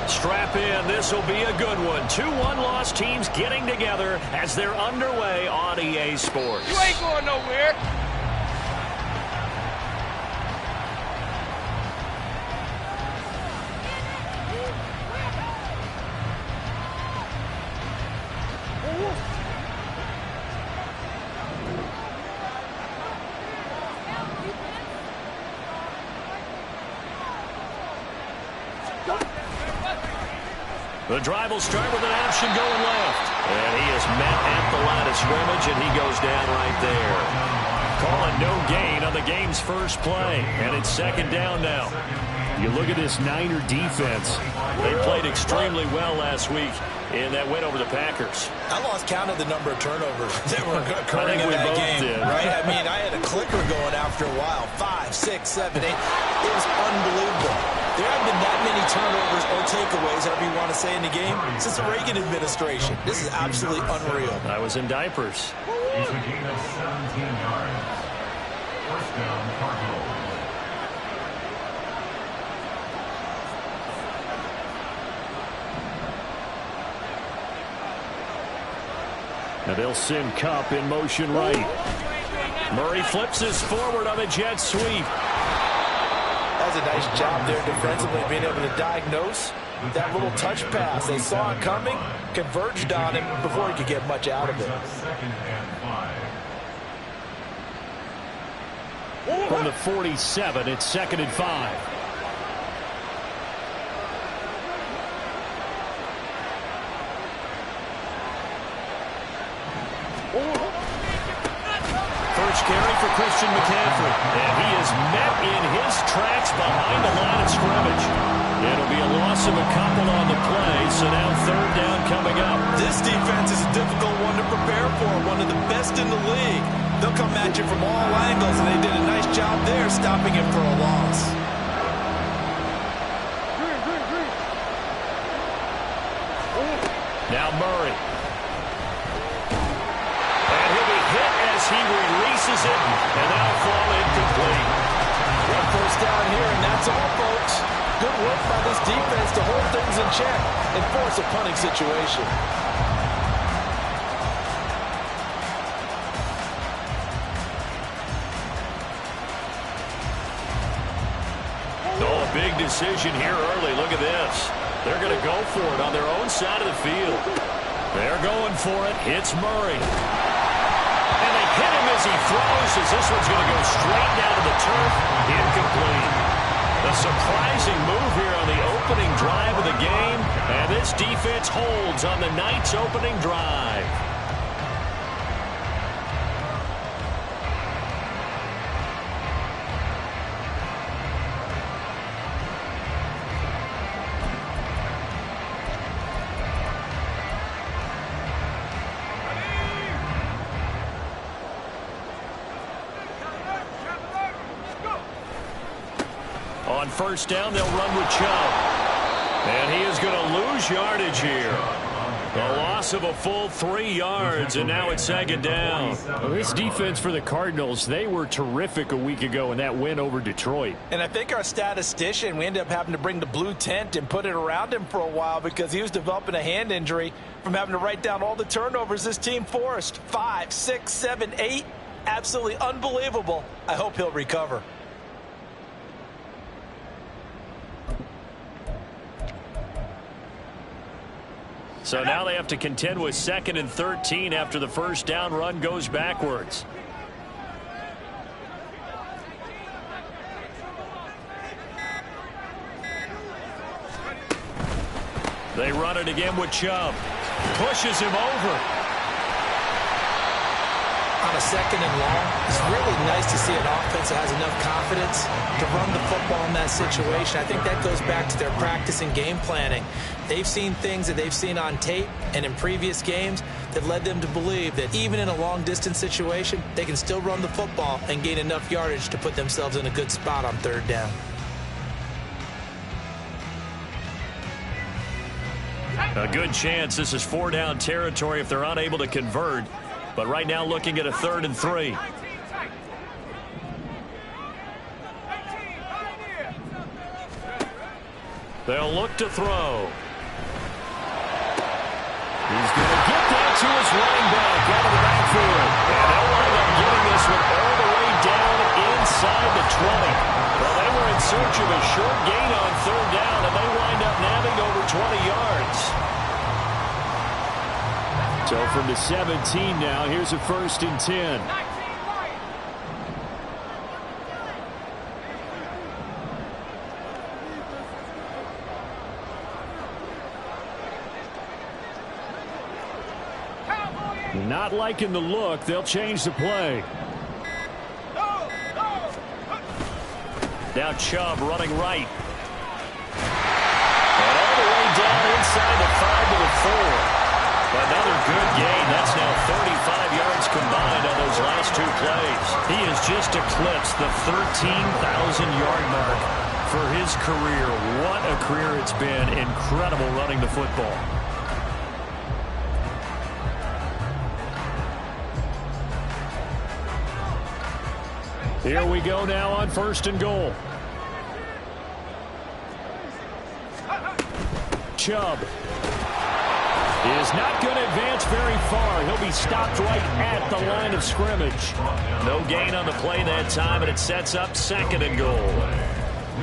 Strap in. This will be a good one. 2 one-loss teams getting together as they're underway on EA Sports. You ain't going nowhere. The drive will start with an option going left. And he is met at the line of scrimmage, and he goes down right there. Calling no gain on the game's first play. And it's second down now. You look at this Niner defense. They played extremely well last week in that win over the Packers. I lost count of the number of turnovers that were occurring in that game. Right? I mean, I had a clicker going after a while. 5, 6, 7, 8. It was unbelievable. There haven't been that many turnovers or takeaways, however you want to say, in the game since the Reagan administration. This is absolutely unreal. I was in diapers. He's a gain of 17 yards. First down, Cardinals. Now they'll send Kupp in motion right. Murray flips his forward on a jet sweep. That's a nice job there defensively, being able to diagnose that little touch pass. They saw it coming, converged on him before he could get much out of it. From the 47, it's 2nd and 5. First carry for Christian McCaffrey. And he is met in his tracks behind the line of scrimmage. It'll be a loss of a couple on the play, so now third down coming up. This defense is a difficult one to prepare for, one of the best in the league. They'll come at you from all angles, and they did a nice job there stopping him for a loss. Now Murray. He releases it, and that'll fall incomplete. One first down here, and that's all, folks. Good work by this defense to hold things in check and force a punting situation. Oh, a big decision here early. Look at this. They're going to go for it on their own side of the field. They're going for it. Hits Murray. Hit him as he throws, as this one's going to go straight down to the turf. Incomplete. A surprising move here on the opening drive of the game, and this defense holds on the night's opening drive. On first down, they'll run with Chubb. And he is going to lose yardage here. A loss of a full 3 yards, and now it's second down. Well, this defense for the Cardinals, they were terrific a week ago in that win over Detroit. And I think our statistician, we ended up having to bring the blue tent and put it around him for a while because he was developing a hand injury from having to write down all the turnovers this team forced. 5, 6, 7, 8. Absolutely unbelievable. I hope he'll recover. So now they have to contend with 2nd and 13 after the first down run goes backwards. They run it again with Chubb. Pushes him over. On a 2nd and long, it's really nice to see an offense that has enough confidence to run the football in that situation. I think that goes back to their practice and game planning. They've seen things that they've seen on tape and in previous games that led them to believe that even in a long-distance situation, they can still run the football and gain enough yardage to put themselves in a good spot on third down. A good chance this is 4-down territory if they're unable to convert. But right now looking at a 3rd and 3. They'll look to throw. He's going to get that to his running back out of the backfield. And they'll wind up getting this one all the way down inside the 20. Well, they were in search of a short gain on third down, and they wind up nabbing over 20 yards. So from the 17 now, here's a 1st and 10. Not liking the look. They'll change the play. Now Chubb running right. And all the way down inside the 5 to the 4. Another good gain. That's now 35 yards combined on those last 2 plays. He has just eclipsed the 13,000-yard mark for his career. What a career it's been. Incredible running the football. Here we go now on 1st and goal. Chubb is not going to advance very far. He'll be stopped right at the line of scrimmage. No gain on the play that time, and it sets up 2nd and goal.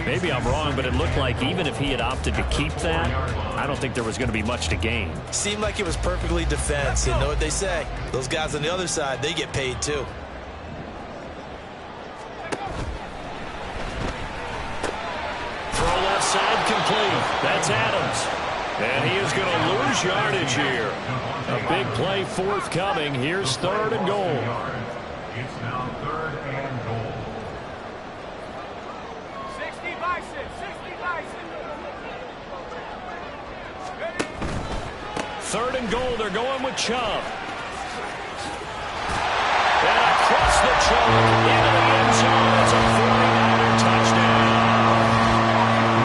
Maybe I'm wrong, but it looked like even if he had opted to keep that, I don't think there was going to be much to gain. Seemed like it was perfectly defense. And know what they say? Those guys on the other side, they get paid too. Throw left side complete. That's Adams. And he is going to lose yardage here. A big play forthcoming. Here's 3rd and goal. It's now 3rd and goal. 60 bison, 60 bison. 3rd and goal. They're going with Chubb. And across the chalk into the end zone. It's a 49er touchdown.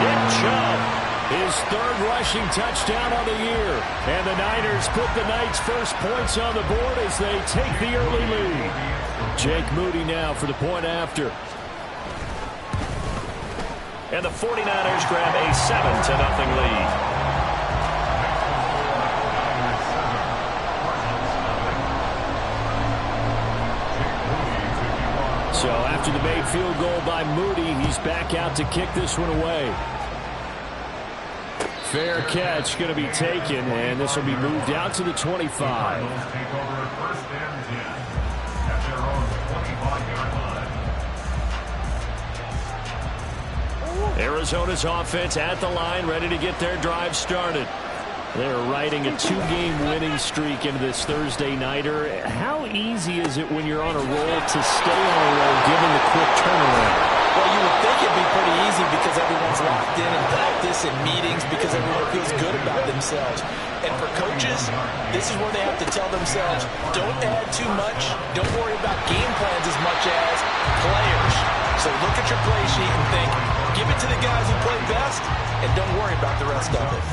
Nick Chubb. His 3rd rushing touchdown on the year. And the Niners put the Knights' first points on the board as they take the early lead. Jake Moody now for the point after. And the 49ers grab a 7-0 lead. So after the made field goal by Moody, he's back out to kick this one away. Fair catch going to be taken, and this will be moved out to the 25. Take over 1st and 10 at their own 25-yard line. Arizona's offense at the line, ready to get their drive started. They're riding a 2-game winning streak into this Thursday nighter. How easy is it when you're on a roll to stay on a roll given the quick turnaround? Well, you would think it'd be pretty easy because everyone's locked in practice and meetings because everyone feels good about themselves. And for coaches, this is where they have to tell themselves, don't add too much. Don't worry about game plans as much as players. So look at your play sheet and think, give it to the guys who play best, and don't worry about the rest of it.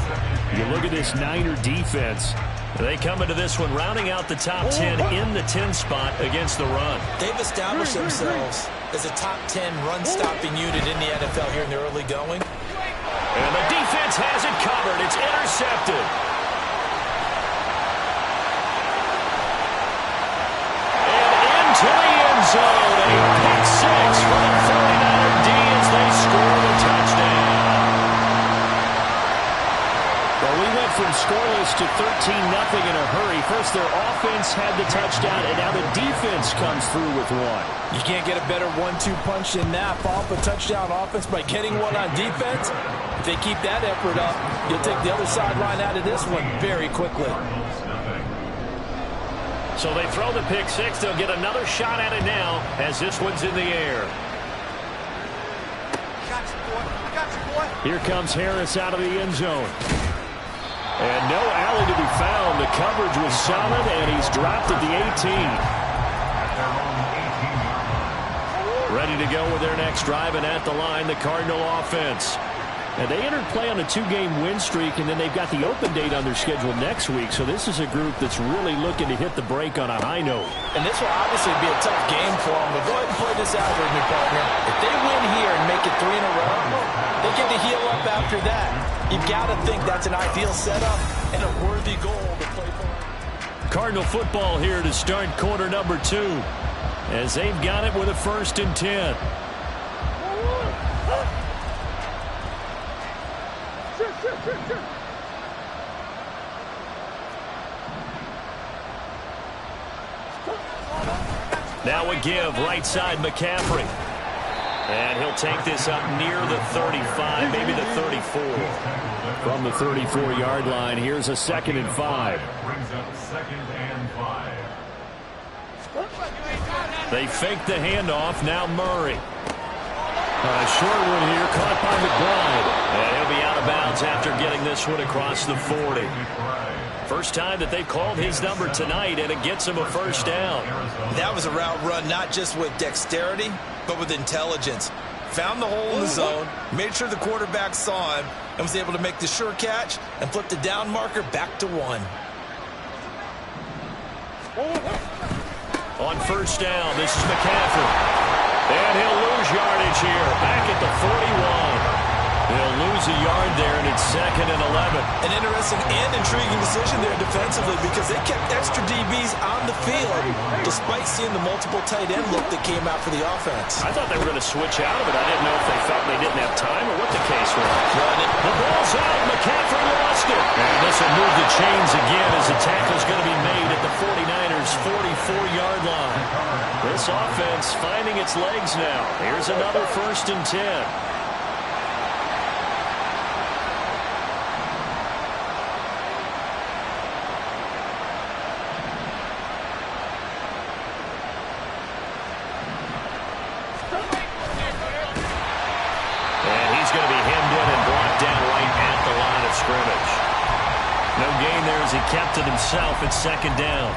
You look at this Niner defense. They come into this one rounding out the top 10 in the 10 spot against the run. They've established themselves as a top 10 run-stopping unit in the NFL here in the early going. And the defense has it covered. It's intercepted. And into the end zone. A pick 6 for the 49er D as they score the touchdown. Well, we went from scoreless to 13-0 in a hurry. First, their offense had the touchdown, and now the defense comes through with one. You can't get a better 1-2 punch than that. Follow up a touchdown offense by getting one on defense. If they keep that effort up, you'll take the other sideline out of this one very quickly. So they throw the pick 6. They'll get another shot at it now as this one's in the air. Here comes Harris out of the end zone. And no alley to be found. The coverage was solid, and he's dropped at the 18. Ready to go with their next drive, and at the line, the Cardinal offense. And they entered play on a 2-game win streak, and then they've got the open date on their schedule next week. So this is a group that's really looking to hit the break on a high note. And this will obviously be a tough game for them, but go ahead and play this out with me, partner. If they win here and make it 3 in a row, they get to heal up after that. You've got to think that's an ideal setup and a worthy goal to play for. Cardinal football here to start quarter number 2, as they've got it with a 1st and 10. Now a give, right side McCaffrey. And he'll take this up near the 35, maybe the 34. From the 34-yard line, here's a 2nd and 5. Brings up 2nd and 5. They fake the handoff, now Murray. A short one here, caught by McBride. And he'll be out of bounds after getting this one across the 40. First time that they've called his number tonight, and it gets him a 1st down. That was a route run not just with dexterity, but with intelligence. Found the hole in the zone, made sure the quarterback saw him, and was able to make the sure catch and flip the down marker back to 1. On 1st down, this is McCaffrey. And he'll lose yardage here, back at the 41. He'll lose a yard there, and it's 2nd and 11. An interesting and intriguing decision there defensively, because they kept extra DBs on the field despite seeing the multiple tight end look that came out for the offense. I thought they were going to switch out of it. I didn't know if they felt they didn't have time or what the case was. The ball's out. McCaffrey lost it. And this will move the chains again as the tackle's going to be made at the 49ers' 44-yard line. This offense finding its legs now. Here's another 1st and 10. No gain there as he kept it himself at 2nd down.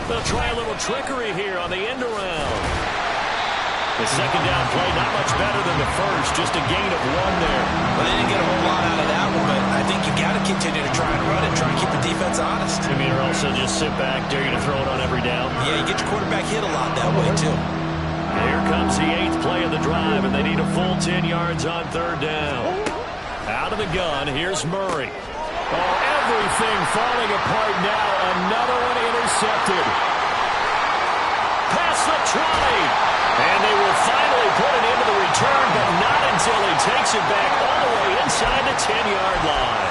They'll try a little trickery here on the end around. The 2nd down play not much better than the first, just a gain of 1 there. Well, they didn't get a whole lot out of that one, but I think you got to continue to try and run it, try and keep the defense honest. I mean, or also just sit back, dare you to throw it on every down. Yeah, you get your quarterback hit a lot that way, too. Here comes the 8th play of the drive, and they need a full 10 yards on 3rd down. Out of the gun, here's Murray. Oh, everything falling apart now. Another one intercepted. Pass the trolley. And they will finally put it into the return, but not until he takes it back all the way inside the 10-yard line.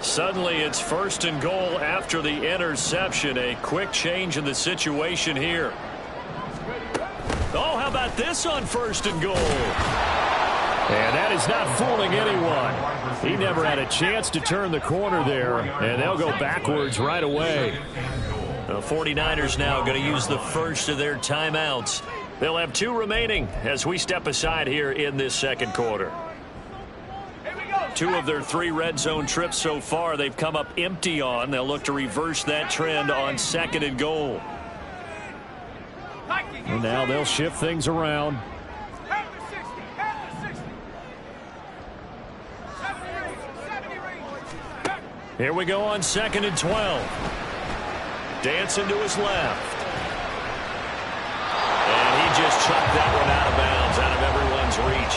Suddenly it's 1st and goal after the interception. A quick change in the situation here. Oh, how about this on 1st and goal? And that is not fooling anyone. He never had a chance to turn the corner there, and they'll go backwards right away. The 49ers now going to use the first of their timeouts. They'll have 2 remaining as we step aside here in this 2nd quarter. 2 of their 3 red zone trips so far they've come up empty on. They'll look to reverse that trend on 2nd and goal. And now they'll shift things around. Here we go on 2nd and 12. Dancing to his left. And he just chucked that one out of bounds, out of everyone's reach.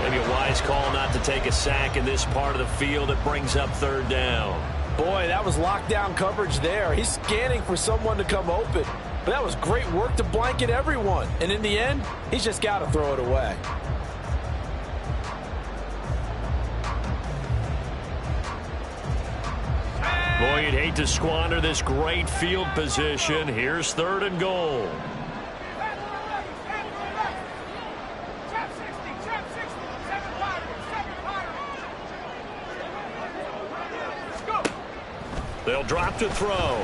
Maybe a wise call not to take a sack in this part of the field. It brings up 3rd down. Boy, that was lockdown coverage there. He's scanning for someone to come open. But that was great work to blanket everyone. And in the end, he's just got to throw it away. Boy, you'd hate to squander this great field position. Here's 3rd and goal. They'll drop to throw.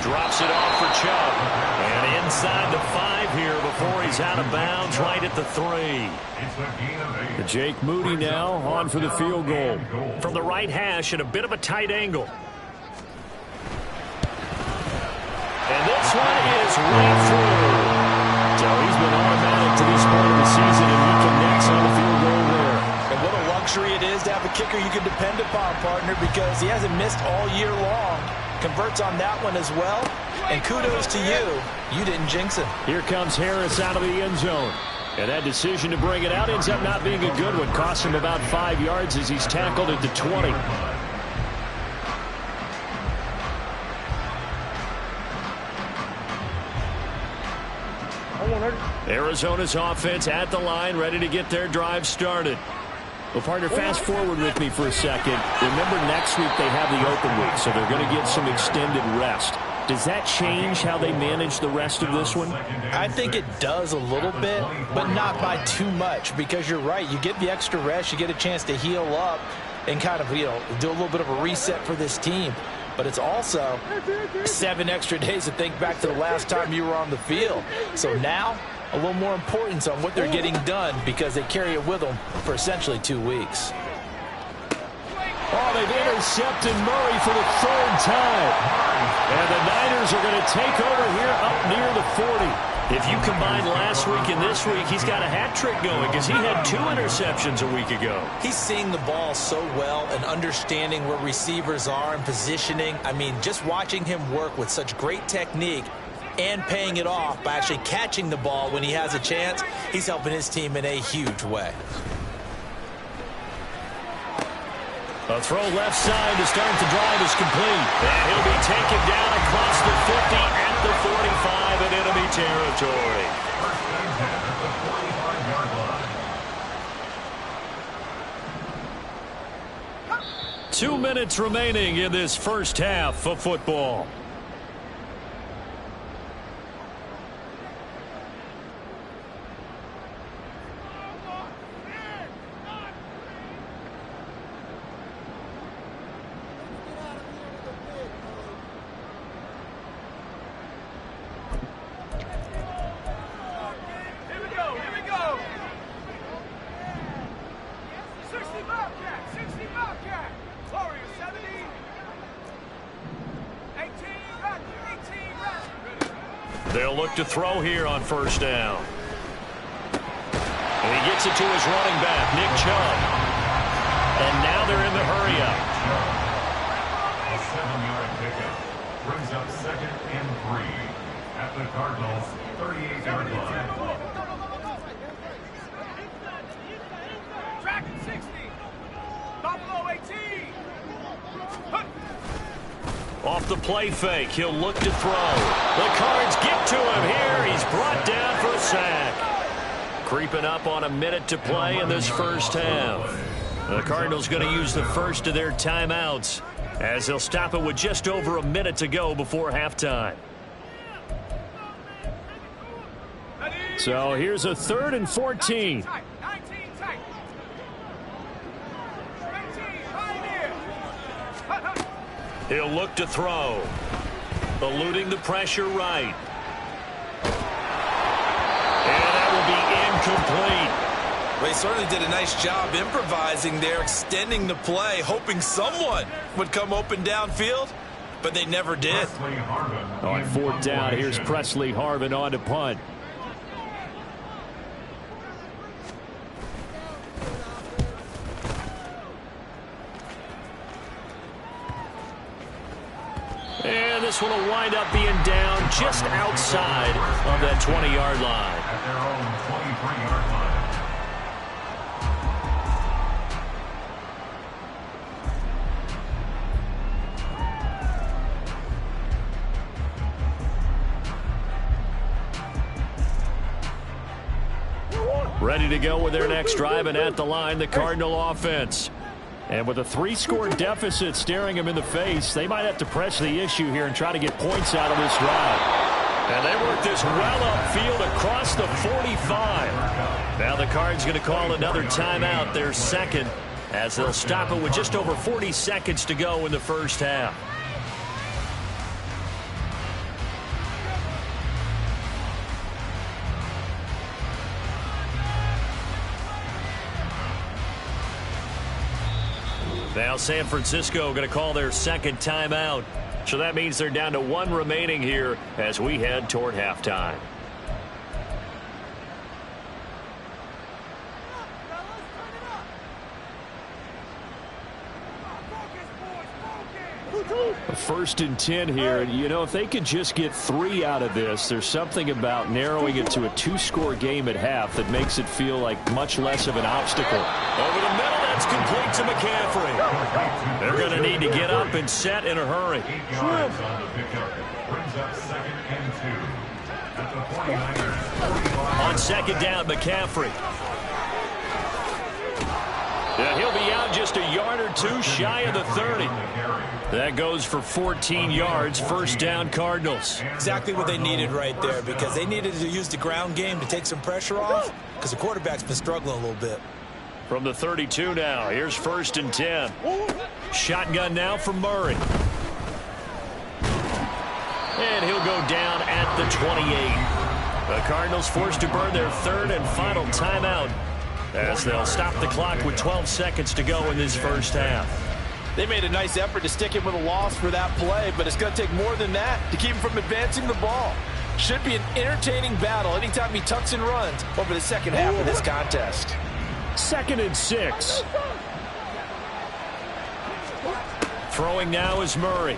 Drops it off for Chubb. And inside the 5 here before he's out of bounds right at the 3. Jake Moody now on for the field goal. From the right hash at a bit of a tight angle. And this one is right through. So he's been automatic to this point of the season, and he connects on the field goal there. And what a luxury it is to have a kicker you can depend upon, partner, because he hasn't missed all year long. Converts on that one as well. And kudos to you. You didn't jinx him. Here comes Harris out of the end zone. And that decision to bring it out ends up not being a good one. Costs him about 5 yards as he's tackled at the 20. Arizona's offense at the line, ready to get their drive started. Well, partner, fast forward with me for a second. Remember, next week they have the open week, so they're going to get some extended rest. Does that change how they manage the rest of this one? I think it does a little bit, but not by too much, because you're right. You get the extra rest, you get a chance to heal up and kind of, do a little bit of a reset for this team. But it's also 7 extra days to think back to the last time you were on the field. So now, a little more importance on what they're getting done because they carry it with them for essentially 2 weeks. Oh, they've intercepted Murray for the 3rd time. And the Niners are going to take over here up near the 40. If you combine last week and this week, he's got a hat trick going because he had 2 interceptions a week ago. He's seeing the ball so well and understanding where receivers are and positioning. I mean, just watching him work with such great technique and paying it off by actually catching the ball when he has a chance, he's helping his team in a huge way. A throw left side to start the drive is complete. And he'll be taken down across the 50 at the 45 in enemy territory. 2 minutes remaining in this first half of football. They'll look to throw here on first down. And he gets it to his running back, Nick Chubb. And now they're in the hurry-up. A 7-yard pickup brings up 2nd and 3 at the Cardinals' 38-yard line. Track 60. Buffalo 18. Off the play fake, he'll look to throw. The Cards get to him here. He's brought down for a sack. Creeping up on a minute to play in this first half. The Cardinals going to use the first of their timeouts as they'll stop it with just over a minute to go before halftime. So here's a 3rd and 14. He'll look to throw. Eluding the pressure right. And that will be incomplete. They certainly did a nice job improvising there, extending the play, hoping someone would come open downfield, but they never did. On 4th down, here's Presley Harvin on to punt. And this one will wind up being down just outside of that 20-yard line. At their own 23-yard line. Ready to go with their next drive, and at the line, the Cardinal offense. And with a 3-score deficit staring him in the face, they might have to press the issue here and try to get points out of this drive. And they work this well upfield across the 45. Now the Cards going to call another timeout, their second, as they'll stop it with just over 40 seconds to go in the first half. Now San Francisco going to call their second timeout. So that means they're down to 1 remaining here as we head toward halftime. First and 10 here. You know, if they could just get 3 out of this, there's something about narrowing it to a 2-score game at half that makes it feel like much less of an obstacle. Over the middle, that's complete to McCaffrey. They're going to need to get up and set in a hurry. 8 yards on the pickup. Brings up 2nd and 2. At the 49ers, 45. On second down, McCaffrey. And he'll be out just a yard or 2 shy of the 30. That goes for 14 yards. First down, Cardinals. Exactly what they needed right there, because they needed to use the ground game to take some pressure off, because the quarterback's been struggling a little bit. From the 32 now, here's 1st and 10. Shotgun now for Murray. And he'll go down at the 28. The Cardinals forced to burn their 3rd and final timeout as they'll stop the clock with 12 seconds to go in this first half. They made a nice effort to stick him with a loss for that play, but it's going to take more than that to keep him from advancing the ball. Should be an entertaining battle anytime he tucks and runs over the second half of this contest. 2nd and 6. Throwing now is Murray.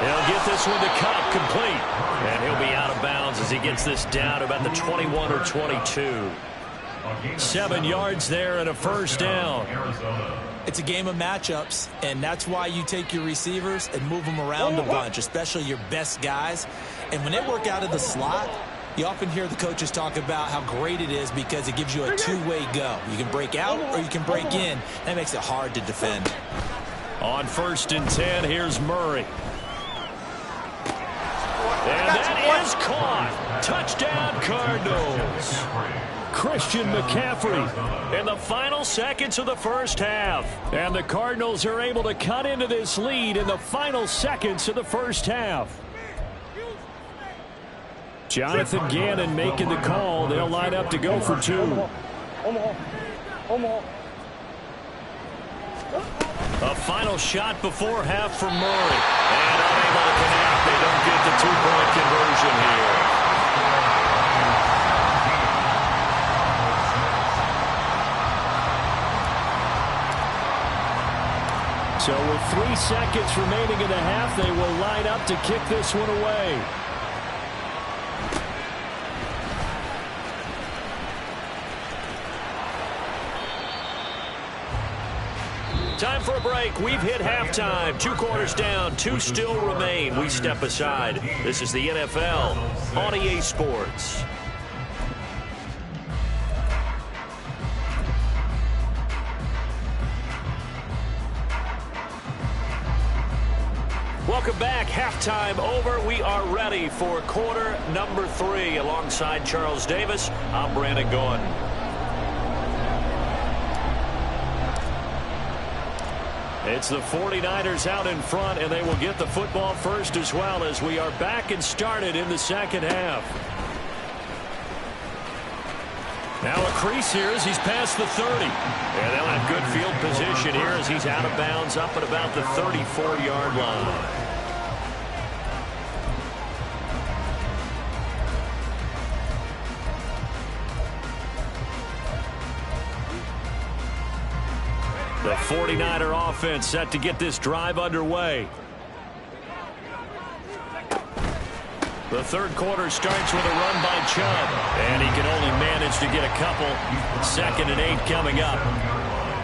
He'll get this one to Cup, complete. And he'll be out of bounds as he gets this down to about the 21 or 22. 7 yards there and a first down. It's a game of matchups, and that's why you take your receivers and move them around a bunch, especially your best guys. And when they work out of the slot, you often hear the coaches talk about how great it is because it gives you a two-way go. You can break out or you can break in. That makes it hard to defend. On 1st and 10, here's Murray. And that is caught. Touchdown, Cardinals. Christian McCaffrey in the final seconds of the first half. And the Cardinals are able to cut into this lead in the final seconds of the first half. Jonathan Gannon making the call. They'll line up to go for 2. A final shot before half from Murray. And unable to connect. They don't get the 2-point conversion here. So with 3 seconds remaining in the half, they will line up to kick this one away. Time for a break. We've hit halftime. 2 quarters down. 2 still remain. We step aside. This is the NFL on EA Sports. Welcome back. Halftime over. We are ready for quarter number 3. Alongside Charles Davis, I'm Brandon Gordon. It's the 49ers out in front, and they will get the football first as well as we are back and started in the second half. Now a crease here as he's past the 30. And they'll have good field position here as he's out of bounds up at about the 34-yard line. The 49er offense set to get this drive underway. The third quarter starts with a run by Chubb, and he can only manage to get a couple. 2nd and 8 coming up.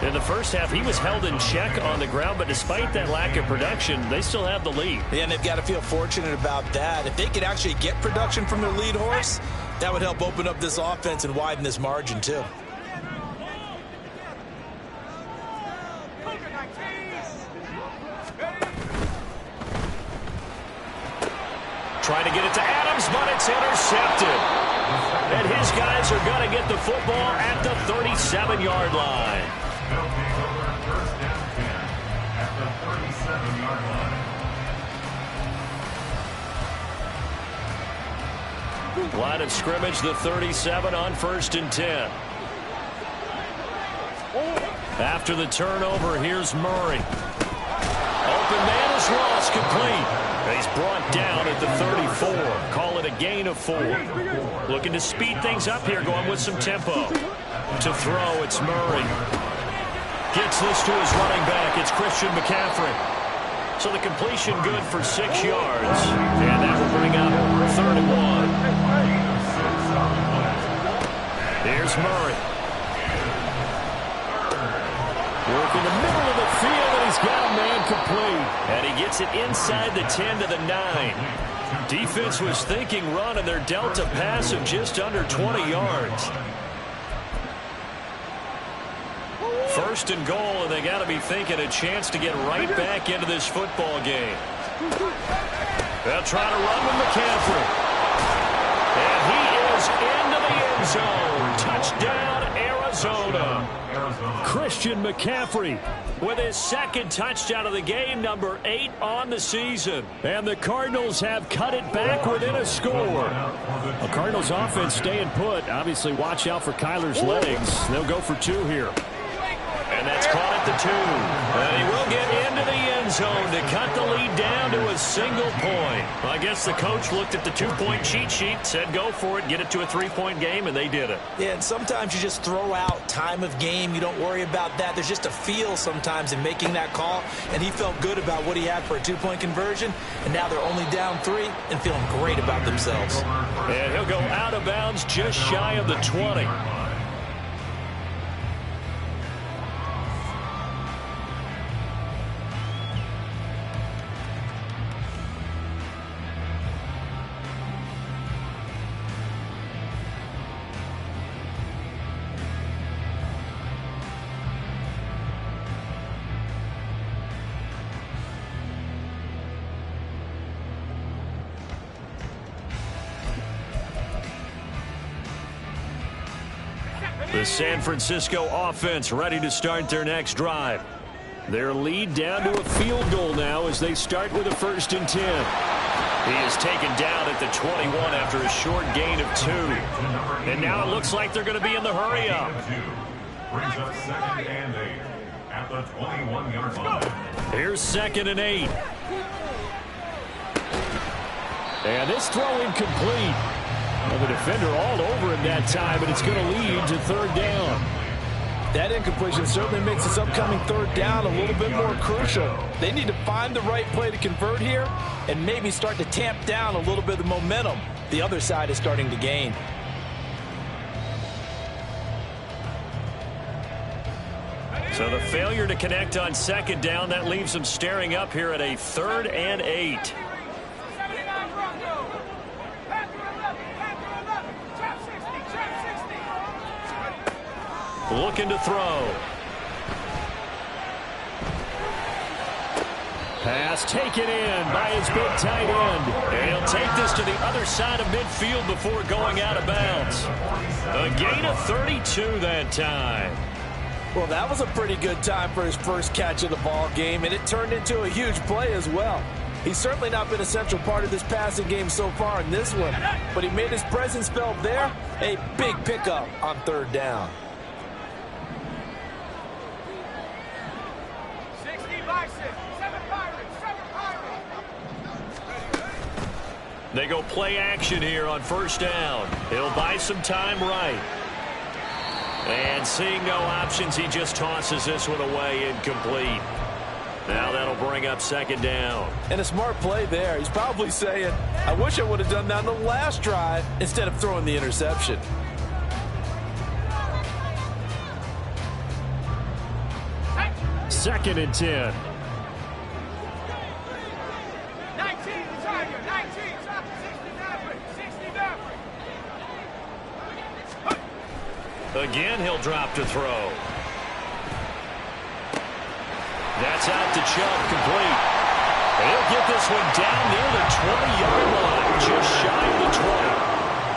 In the first half, he was held in check on the ground, but despite that lack of production, they still have the lead. Yeah, and they've got to feel fortunate about that. If they could actually get production from their lead horse, that would help open up this offense and widen this margin, too. Trying to get it to Adams, but it's intercepted. And his guys are going to get the football at the 37-yard line. First down 10 at the 37-yard line. Line of scrimmage, the 37 on 1st and 10. After the turnover, here's Murray. Open man is lost, complete. He's brought down at the 34. Call it a gain of 4. Looking to speed things up here, going with some tempo. To throw, it's Murray. Gets this to his running back. It's Christian McCaffrey. So the completion good for 6 yards. And that will bring up 3rd and 1. Here's Murray. Working the middle of the field, and he's got a man complete. And he gets it inside the 10 to the 9. Defense was thinking run, and they're dealt a pass of just under 20 yards. 1st and goal, and they got to be thinking a chance to get right back into this football game. They'll try to run with McCaffrey. And he is into the end zone. Touchdown, Arizona. Christian McCaffrey with his 2nd touchdown of the game, number 8 on the season. And the Cardinals have cut it back within a score. The Cardinals offense staying put. Obviously, watch out for Kyler's legs. They'll go for 2 here. And that's caught at the 2. And he will get into the end zone to cut the lead down to a single point. Well, I guess the coach looked at the 2-point cheat sheet, said go for it, get it to a 3-point game, and they did it. Yeah, and sometimes you just throw out time of game. You don't worry about that. There's just a feel sometimes in making that call, and he felt good about what he had for a 2-point conversion, and now they're only down 3 and feeling great about themselves. And he'll go out of bounds just shy of the 20. The San Francisco offense ready to start their next drive. Their lead down to a field goal now as they start with a 1st and 10. He is taken down at the 21 after a short gain of 2. And now it looks like they're going to be in the hurry up. Brings up 2nd and 8 at the 21-yard line. Here's 2nd and 8. And this throw incomplete. Well, the defender all over him that time, and it's going to lead to 3rd down. That incompletion certainly makes this upcoming 3rd down a little bit more crucial. They need to find the right play to convert here and maybe start to tamp down a little bit of the momentum the other side is starting to gain. So the failure to connect on 2nd down, that leaves them staring up here at a 3rd and 8. Looking to throw. Pass taken in by his big tight end. And he'll take this to the other side of midfield before going out of bounds. A gain of 32 that time. Well, that was a pretty good time for his first catch of the ball game, and it turned into a huge play as well. He's certainly not been a central part of this passing game so far in this one, but he made his presence felt there. A big pickup on 3rd down. They go play action here on 1st down. He'll buy some time right. And seeing no options, he just tosses this one away, incomplete. Now that'll bring up 2nd down. And a smart play there. He's probably saying, I wish I would have done that on the last drive instead of throwing the interception. Second and 10. 19, Tiger, 19, top 69. Again, he'll drop to throw. That's out to Chubb, complete. And he'll get this one down near the 20-yard line, just shy of the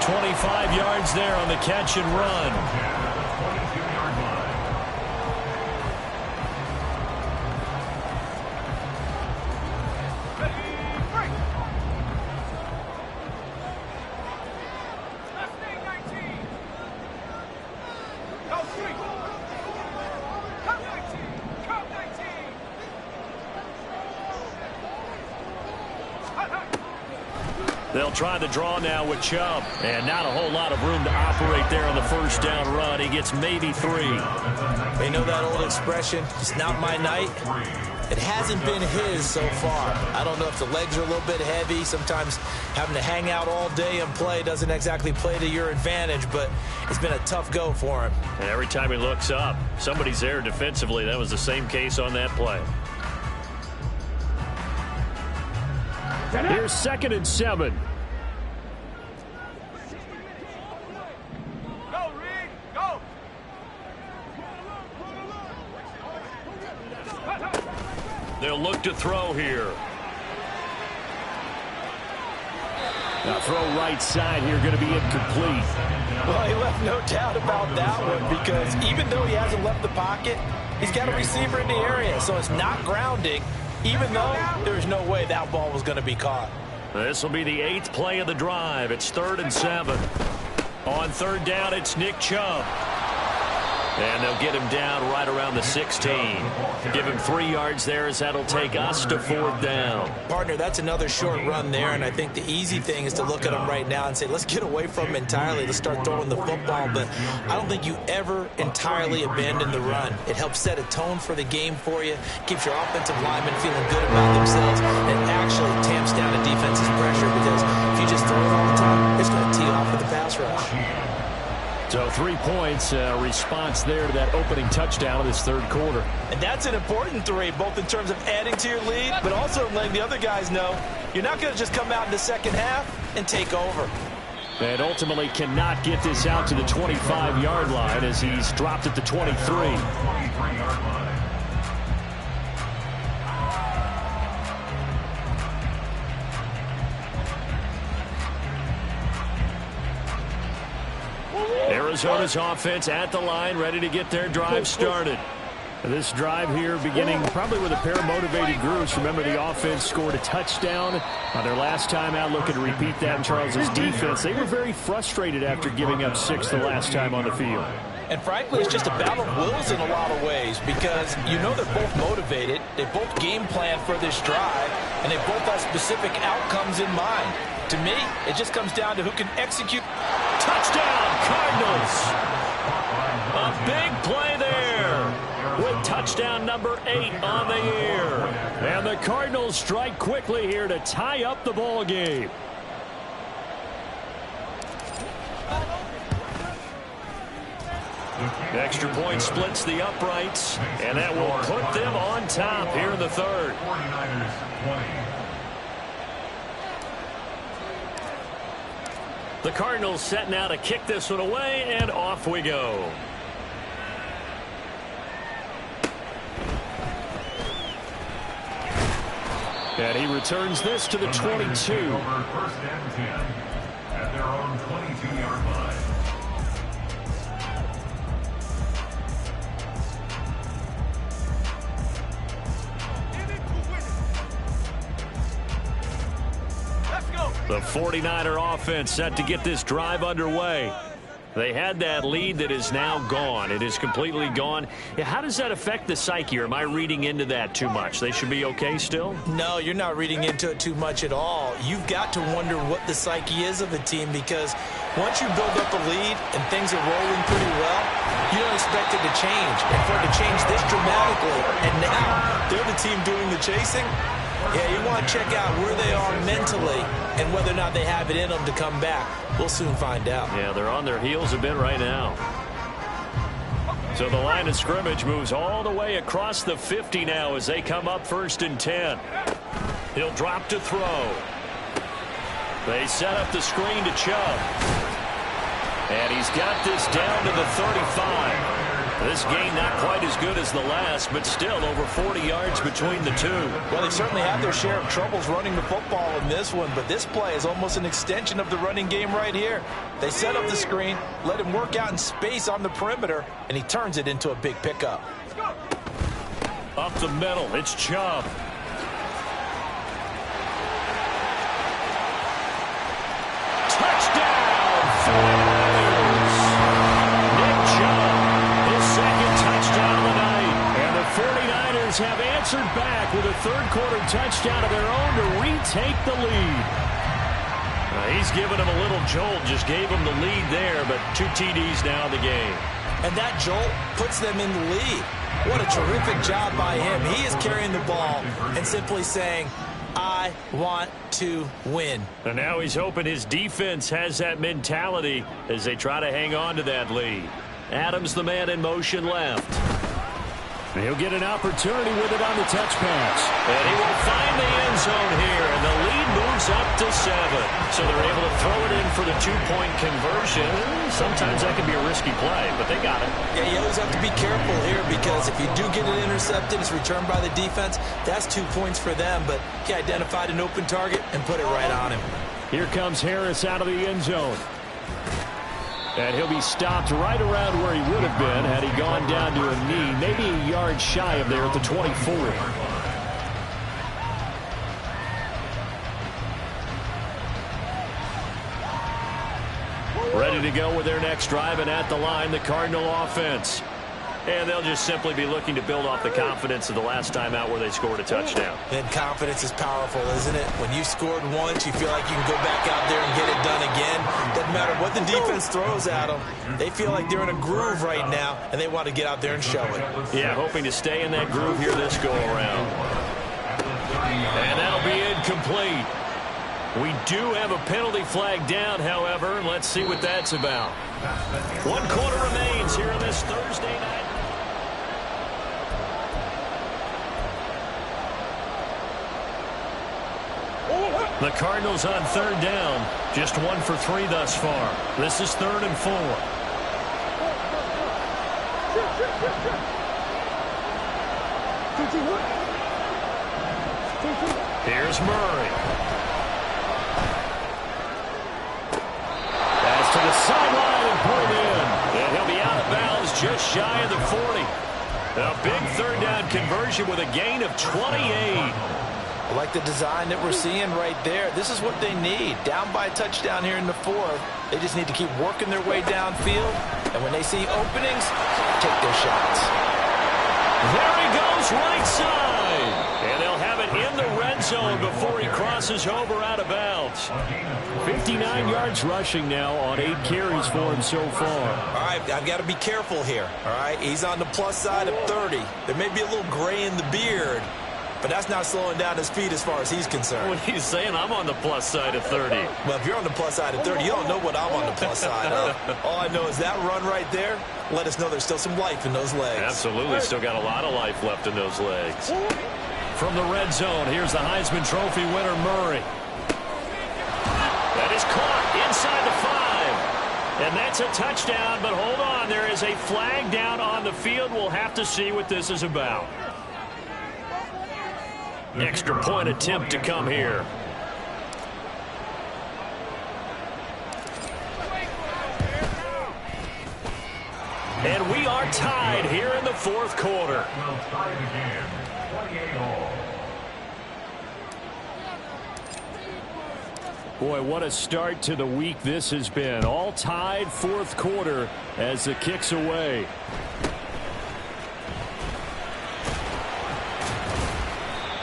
20. 25 yards there on the catch and run. They'll try the draw now with Chubb. And not a whole lot of room to operate there on the first down run. He gets maybe 3. You know that old expression, it's not my night? It hasn't been his so far. I don't know if the legs are a little bit heavy. Sometimes having to hang out all day and play doesn't exactly play to your advantage, but it's been a tough go for him. And every time he looks up, somebody's there defensively. That was the same case on that play. Here's 2nd and 7. Go, Reed, go. They'll look to throw here. Now throw right side here, going to be incomplete. Well, he left no doubt about that one because even though he hasn't left the pocket, he's got a receiver in the area, so it's not grounding, even though there's no way that ball was going to be caught. This will be the 8th play of the drive. It's 3rd and 7. On 3rd down, it's Nick Chubb. And they'll get him down right around the 16. Give him 3 yards there as that'll take us to 4th down. Partner, that's another short run there, and I think the easy thing is to look at him right now and say, let's get away from him entirely. Let's start throwing the football, but I don't think you ever entirely abandon the run. It helps set a tone for the game for you, keeps your offensive linemen feeling good about themselves, and it actually tamps down the defense's pressure because if you just throw it all the time, it's going to tee off with the pass rush. So 3 points, response there to that opening touchdown of this 3rd quarter. And that's an important 3, both in terms of adding to your lead, but also letting the other guys know you're not going to just come out in the second half and take over. And ultimately cannot get this out to the 25-yard line as he's dropped at the 23. 23-yard line. Arizona's offense at the line, ready to get their drive started. This drive here beginning probably with a pair of motivated groups. Remember, the offense scored a touchdown on their last time out. Looking to repeat that in Charles's defense. They were very frustrated after giving up 6 the last time on the field. And frankly, it's just a battle of wills in a lot of ways because you know they're both motivated. They both game plan for this drive, and they both have specific outcomes in mind. To me, it just comes down to who can execute. Touchdown, Cardinals! A big play there with touchdown number 8 on the year. And the Cardinals strike quickly here to tie up the ball game. The extra point splits the uprights, and that will put them on top here in the 3rd. 49ers 20. The Cardinals set now to kick this one away, and off we go. And he returns this to the 22. Over 1st and 10 at their own 22-yard line. The 49er offense set to get this drive underway. They had that lead that is now gone. It is completely gone. How does that affect the psyche? Or am I reading into that too much? They should be okay still? No, you're not reading into it too much at all. You've got to wonder what the psyche is of the team because once you build up a lead and things are rolling pretty well, you don't expect it to change. And for it to change this dramatically, and now they're the team doing the chasing, yeah, you want to check out where they are mentally and whether or not they have it in them to come back. We'll soon find out. Yeah, they're on their heels a bit right now. So the line of scrimmage moves all the way across the 50 now as they come up 1st and 10. He'll drop to throw. They set up the screen to Chubb. And he's got this down to the 35. This game not quite as good as the last, but still over 40 yards between the two. Well, they certainly had their share of troubles running the football in this one, but this play is almost an extension of the running game right here. They set up the screen, let him work out in space on the perimeter, and he turns it into a big pickup. Up the middle, it's Chubb. Touchdown! Have answered back with a 3rd quarter touchdown of their own to retake the lead. He's given him a little jolt, just gave him the lead there, but 2 TDs now in the game. And that jolt puts them in the lead. What a terrific job by him. He is carrying the ball and simply saying, I want to win. And now he's hoping his defense has that mentality as they try to hang on to that lead. Adams, the man in motion left. He'll get an opportunity with it on the touch pass. And he will find the end zone here, and the lead moves up to 7. So they're able to throw it in for the 2-point conversion. Sometimes that can be a risky play, but they got it. Yeah, you always have to be careful here because if you do get it intercepted, it's returned by the defense, that's 2 points for them. But he identified an open target and put it right on him. Here comes Harris out of the end zone. And he'll be stopped right around where he would have been had he gone down to a knee, maybe a yard shy of there at the 24. Ready to go with their next drive, and at the line, the Cardinal offense. And they'll just simply be looking to build off the confidence of the last time out where they scored a touchdown. And confidence is powerful, isn't it? When you scored once, you feel like you can go back out there and get it done again. Doesn't matter what the defense throws at them. They feel like they're in a groove right now, and they want to get out there and show it. Yeah, hoping to stay in that groove here this go-around. And that'll be incomplete. We do have a penalty flag down, however. Let's see what that's about. 1 quarter remains here on this Thursday night. The Cardinals on 3rd down. Just 1 for 3 thus far. This is 3rd and 4. Here's Murray. That's to the sideline and pulled in. And he'll be out of bounds just shy of the 40. A big 3rd down conversion with a gain of 28. I like the design that we're seeing right there. This is what they need. Down by a touchdown here in the 4th. They just need to keep working their way downfield. And when they see openings, take their shots. There he goes right side. And they'll have it in the red zone before he crosses over out of bounds. 59 yards rushing now on 8 carries for him so far. All right, I've got to be careful here. All right, he's on the plus side of 30. There may be a little gray in the beard, but that's not slowing down his speed as far as he's concerned. When he's saying I'm on the plus side of 30. Well, if you're on the plus side of 30, you don't know what I'm on the plus side of. All I know is that run right there let us know there's still some life in those legs. Absolutely. Still got a lot of life left in those legs. From the red zone, here's the Heisman Trophy winner, Murray. That is caught inside the 5. And that's a touchdown, but hold on. There is a flag down on the field. We'll have to see what this is about. Extra point attempt to come here. And we are tied here in the 4th quarter. We'll try it again. 28 all. Boy, what a start to the week this has been. All tied 4th quarter as the kick's away.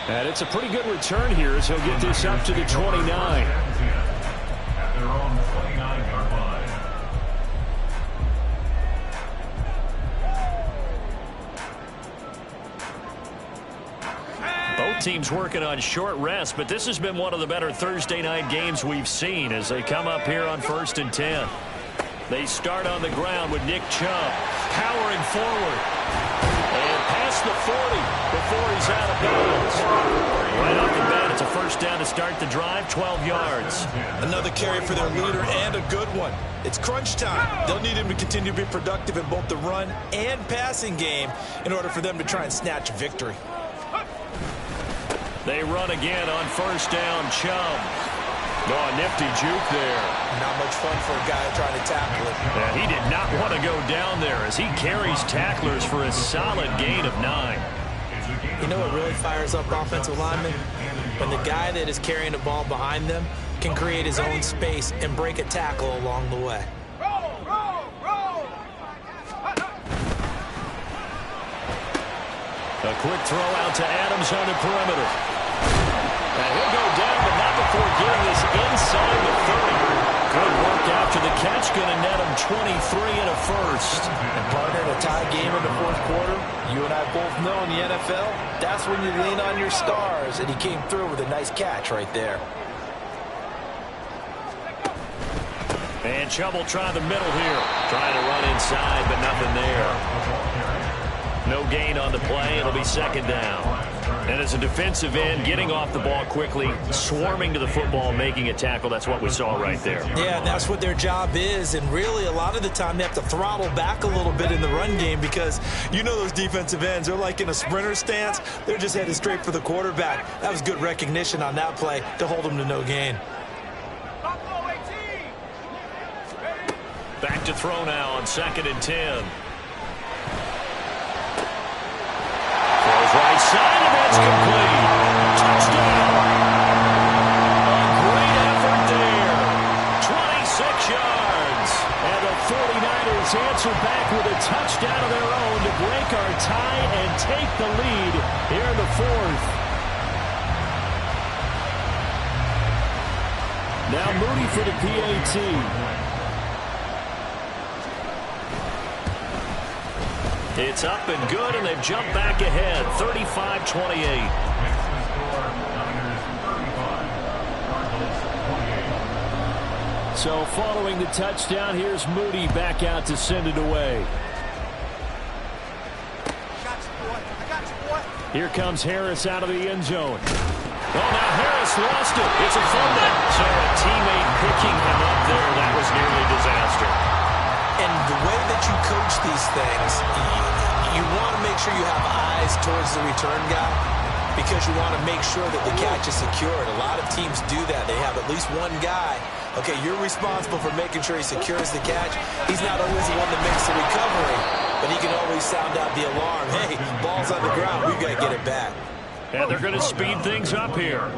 And it's a pretty good return here as he'll get this up to the 29. At their own 29-yard line. Both teams working on short rest, but this has been one of the better Thursday night games we've seen as they come up here on 1st and 10. They start on the ground with Nick Chubb powering forward. And past the 40 before he's out of bounds. Right off the bat, it's a 1st down to start the drive, 12 yards. Another carry for their leader and a good one. It's crunch time. They'll need him to continue to be productive in both the run and passing game in order for them to try and snatch victory. They run again on 1st down, Chubb. Oh, a nifty juke there. Not much fun for a guy trying to tackle it. And he did not want to go down there as he carries tacklers for a solid gain of 9. You know what really fires up offensive linemen? When the guy that is carrying the ball behind them can create his own space and break a tackle along the way. Roll, roll, roll. A quick throw out to Adams on the perimeter. And he'll go down, but not before before getting this inside the 30. Good work after the catch. Going to net him 23 and a first. And partner, in a tie game in the fourth quarter, you and I both know in the NFL, that's when you lean on your stars. And he came through with a nice catch right there. And Chubb try the middle here. Trying to run inside, but nothing there. No gain on the play. It'll be second down. And as a defensive end, getting off the ball quickly, swarming to the football, making a tackle, that's what we saw right there. Yeah, and that's what their job is. And really, a lot of the time, they have to throttle back a little bit in the run game because you know those defensive ends, they're like in a sprinter stance. They're just headed straight for the quarterback. That was good recognition on that play to hold them to no gain. Back to throw now on 2nd and 10. Throws right side, and that's complete. Touchdown. A great effort there. 26 yards. And the 49ers answer back with a touchdown of their own to break our tie and take the lead here in the fourth. Now Moody for the PAT. It's up and good, and they've jumped back ahead, 35-28. So following the touchdown, here's Moody back out to send it away. Here comes Harris out of the end zone. Oh, now Harris lost it. It's a fumble. So a teammate picking him up there, that was nearly disaster. And the way that you coach these things, you want to make sure you have eyes towards the return guy because you want to make sure that the catch is secured. A lot of teams do that. They have at least one guy. Okay, you're responsible for making sure he secures the catch. He's not always the one that makes the recovery, but he can always sound out the alarm. Hey, ball's on the ground. We've got to get it back. And they're going to speed things up here.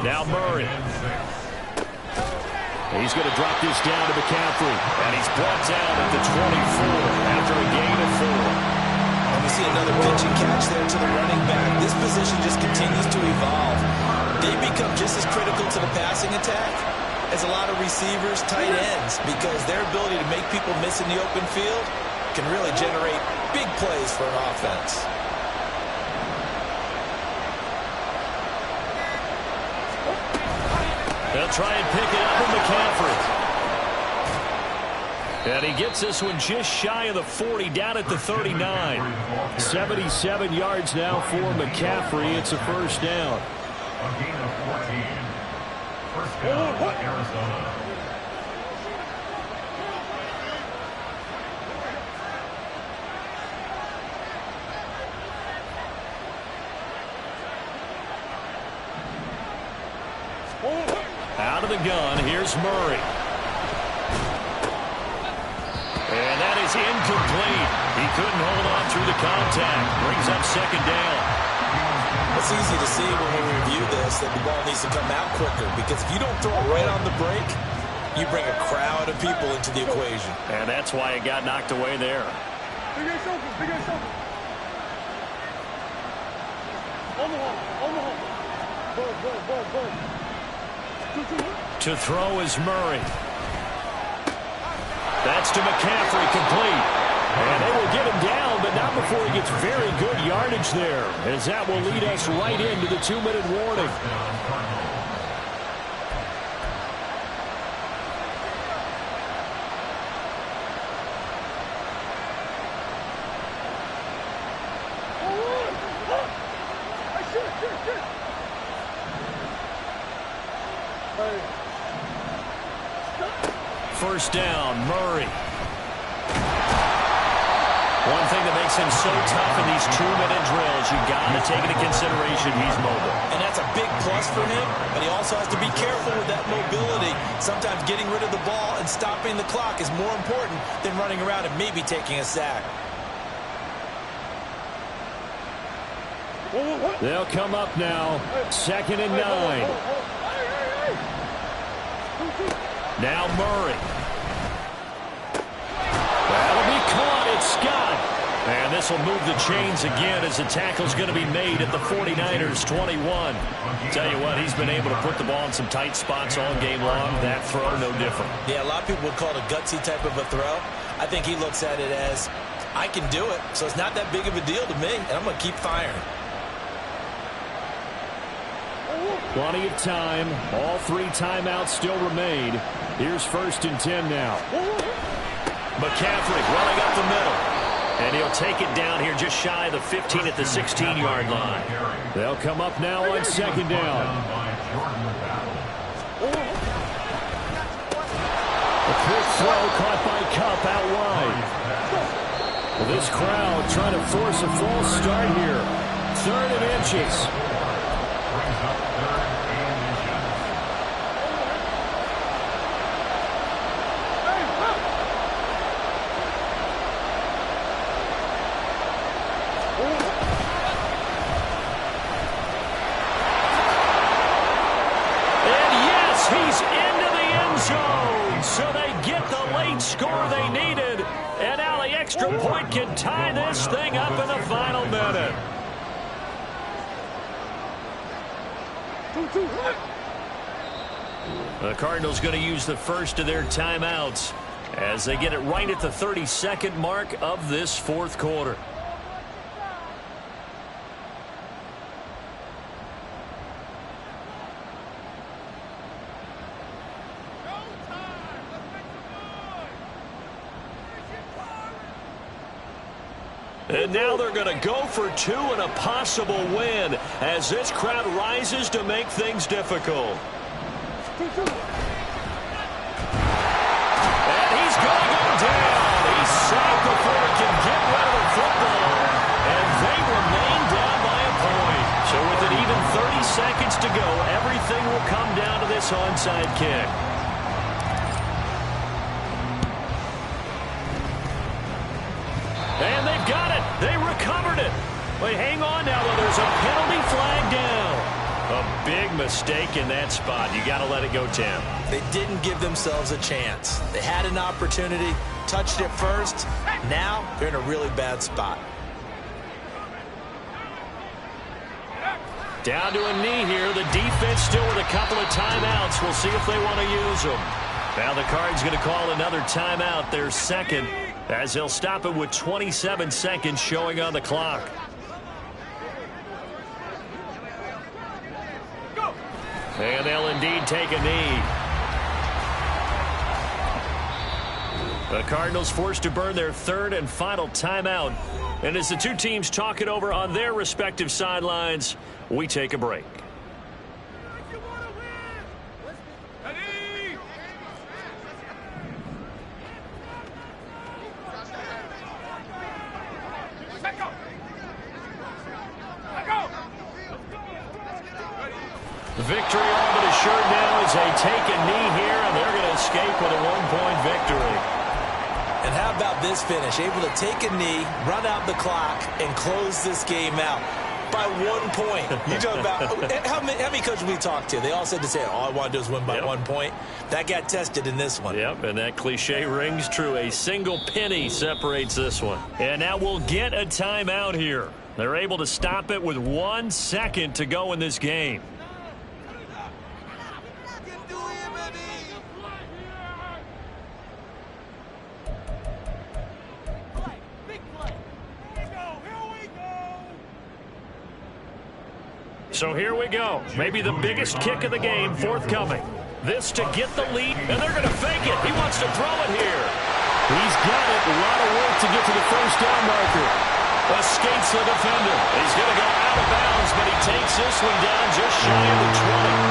Now Murray. He's going to drop this down to McCaffrey. And he's brought down at the 24 after a gain of 4. And we see another pitch and catch there to the running back. This position just continues to evolve. They become just as critical to the passing attack as a lot of receivers, tight ends, because their ability to make people miss in the open field can really generate big plays for an offense. They'll try and pick it up with McCaffrey. And he gets this one just shy of the 40, down at the 39. 77 yards now for McCaffrey. It's a first down. A gain of 14. First down, Arizona. Out of the gun, here's Murray. And that is incomplete. He couldn't hold on through the contact. Brings up second down. It's easy to see when we review this that the ball needs to come out quicker because if you don't throw it right on the break, you bring a crowd of people into the equation. And that's why it got knocked away there. To throw is Murray. That's to McCaffrey, complete. And they will get him down, but not before he gets very good yardage there, as that will lead us right into the 2-minute warning. First down, Murray. One thing that makes him so tough in these 2-minute drills, you got to take into consideration he's mobile. And that's a big plus for him, but he also has to be careful with that mobility. Sometimes getting rid of the ball and stopping the clock is more important than running around and maybe taking a sack. They'll come up now, 2nd and 9. Now Murray. That'll be caught. It's Scott. And this this will move the chains again as the tackle's going to be made at the 49ers 21. Tell you what, he's been able to put the ball in some tight spots all game long. That throw, no different. Yeah, a lot of people would call it a gutsy type of a throw. I think he looks at it as, I can do it, so it's not that big of a deal to me, and I'm going to keep firing. Plenty of time. All 3 timeouts still remain. Here's 1st and 10 now. McCaffrey running up the middle. And he'll take it down here just shy of the 15 at the 16-yard line. They'll come up now on 2nd down. A quick throw caught by Kupp out wide. Well, this crowd trying to force a false start here. 3rd and inches. Score they needed, and now the extra point can tie this thing up in the final minute. The Cardinals going to use the first of their timeouts as they get it right at the 32nd mark of this 4th quarter. And now they're going to go for 2 and a possible win as this crowd rises to make things difficult. And he's going to go down. He's sacked before he can get rid of the football. And they remain down by a point. So with it even 30 seconds to go, everything will come down to this onside kick. And they've got it. They recovered it. Wait, hang on now, though. There's a penalty flag down. A big mistake in that spot. You got to let it go, Tim. They didn't give themselves a chance. They had an opportunity, touched it first. Now they're in a really bad spot. Down to a knee here. The defense still with a couple of timeouts. We'll see if they want to use them. Now the Cards going to call another timeout, their 2nd, as they'll stop it with 27 seconds showing on the clock. And they'll indeed take a knee. The Cardinals forced to burn their 3rd and final timeout. And as the 2 teams talk it over on their respective sidelines, we take a break. Victory all but assured now as they take a knee here, and they're going to escape with a 1-point victory. And how about this finish? Able to take a knee, run out the clock, and close this game out by 1 point. You talk about how many coaches we talked to? They all said the same. All I want to do is win by 1 point. That got tested in this one. Yep, and that cliche rings true. A single penny separates this one. And now we'll get a timeout here. They're able to stop it with 1 second to go in this game. So here we go. Maybe the biggest kick of the game forthcoming. This to get the lead, and they're going to fake it. He wants to throw it here. He's got it. A lot of work to get to the 1st down marker. Escapes the defender. He's going to go out of bounds, but he takes this one down just shy of the 20.